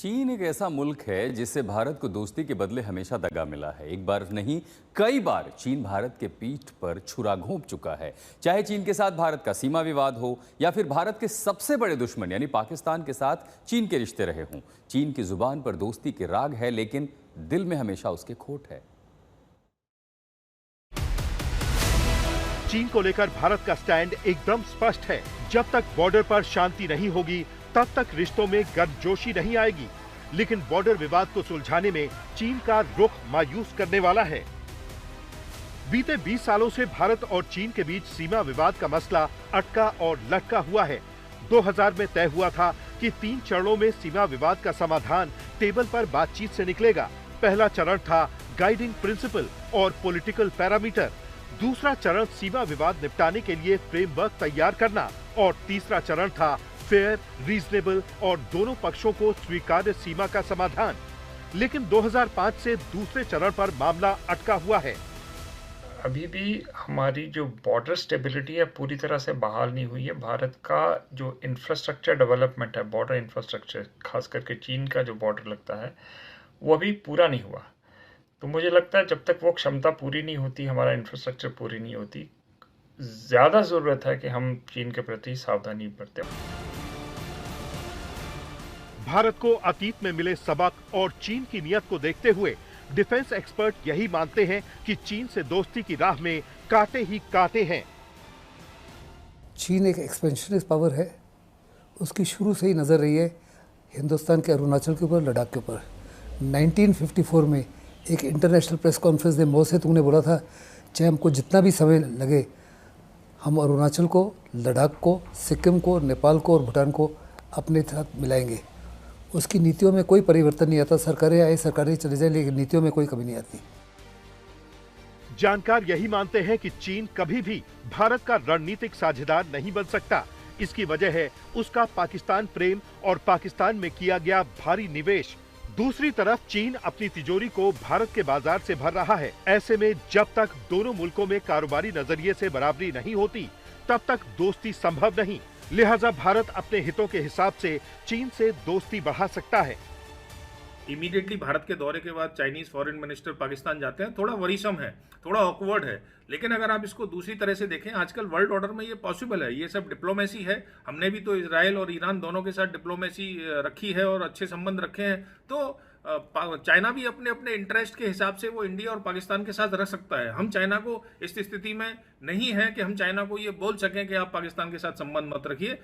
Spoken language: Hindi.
चीन एक ऐसा मुल्क है जिससे भारत को दोस्ती के बदले हमेशा दगा मिला है। एक बार नहीं, कई बार चीन भारत के पीठ पर छुरा घोंप चुका है। चाहे चीन के साथ भारत का सीमा विवाद हो या फिर भारत के सबसे बड़े दुश्मन यानी पाकिस्तान के साथ चीन के रिश्ते रहे हों। चीन की जुबान पर दोस्ती के राग है, लेकिन दिल में हमेशा उसके खोट है। चीन को लेकर भारत का स्टैंड एकदम स्पष्ट है। जब तक बॉर्डर पर शांति नहीं होगी, तब तक रिश्तों में गर्मजोशी नहीं आएगी। लेकिन बॉर्डर विवाद को सुलझाने में चीन का रुख मायूस करने वाला है। बीते 20 सालों से भारत और चीन के बीच सीमा विवाद का मसला अटका और लटका हुआ है। 2000 में तय हुआ था कि 3 चरणों में सीमा विवाद का समाधान टेबल पर बातचीत से निकलेगा। पहला चरण था गाइडिंग प्रिंसिपल और पॉलिटिकल पैरामीटर। दूसरा चरण सीमा विवाद निपटाने के लिए फ्रेमवर्क तैयार करना और तीसरा चरण था फेयर, रीजनेबल और दोनों पक्षों को स्वीकार्य सीमा का समाधान। लेकिन 2005 से दूसरे चरण पर मामला अटका हुआ है। अभी भी हमारी जो बॉर्डर स्टेबिलिटी है पूरी तरह से बहाल नहीं हुई है। भारत का जो इंफ्रास्ट्रक्चर डेवलपमेंट है, बॉर्डर इंफ्रास्ट्रक्चर, खास करके चीन का जो बॉर्डर लगता है, वो अभी पूरा नहीं हुआ। तो मुझे लगता है जब तक वो क्षमता पूरी नहीं होती, हमारा इंफ्रास्ट्रक्चर पूरी नहीं होती, ज़्यादा ज़रूरत है कि हम चीन के प्रति सावधानी बरतें। भारत को अतीत में मिले सबक और चीन की नीयत को देखते हुए डिफेंस एक्सपर्ट यही मानते हैं कि चीन से दोस्ती की राह में कांटे ही कांटे हैं। चीन एक एक्सपेंशनिस्ट पावर है। उसकी शुरू से ही नज़र रही है हिंदुस्तान के अरुणाचल के ऊपर, लद्दाख के ऊपर। 1954 में एक इंटरनेशनल प्रेस कॉन्फ्रेंस में मो से तुमने बोला था, चाहे हमको जितना भी समय लगे, हम अरुणाचल को, लद्दाख को, सिक्किम को, नेपाल को और भूटान को अपने साथ मिलाएंगे। उसकी नीतियों में कोई परिवर्तन नहीं आता। सरकारें आए, सरकारें चले जाए, लेकिन नीतियों में कोई कमी नहीं आती। जानकार यही मानते हैं कि चीन कभी भी भारत का रणनीतिक साझेदार नहीं बन सकता। इसकी वजह है उसका पाकिस्तान प्रेम और पाकिस्तान में किया गया भारी निवेश। दूसरी तरफ चीन अपनी तिजोरी को भारत के बाजार से भर रहा है। ऐसे में जब तक दोनों मुल्कों में कारोबारी नजरिए से बराबरी नहीं होती, तब तक दोस्ती संभव नहीं। लिहाजा भारत अपने हितों के हिसाब से चीन से दोस्ती बढ़ा सकता है। इमीडिएटली भारत के दौरे के बाद चाइनीज फॉरेन मिनिस्टर पाकिस्तान जाते हैं, थोड़ा वरीसम है, थोड़ा ऑकवर्ड है। लेकिन अगर आप इसको दूसरी तरह से देखें, आजकल वर्ल्ड ऑर्डर में ये पॉसिबल है। ये सब डिप्लोमेसी है। हमने भी तो इजराइल और ईरान दोनों के साथ डिप्लोमेसी रखी है और अच्छे संबंध रखे हैं। तो चाइना भी अपने अपने इंटरेस्ट के हिसाब से वो इंडिया और पाकिस्तान के साथ रख सकता है। हम चाइना को इस स्थिति में नहीं है कि हम चाइना को ये बोल सकें कि आप पाकिस्तान के साथ संबंध मत रखिए।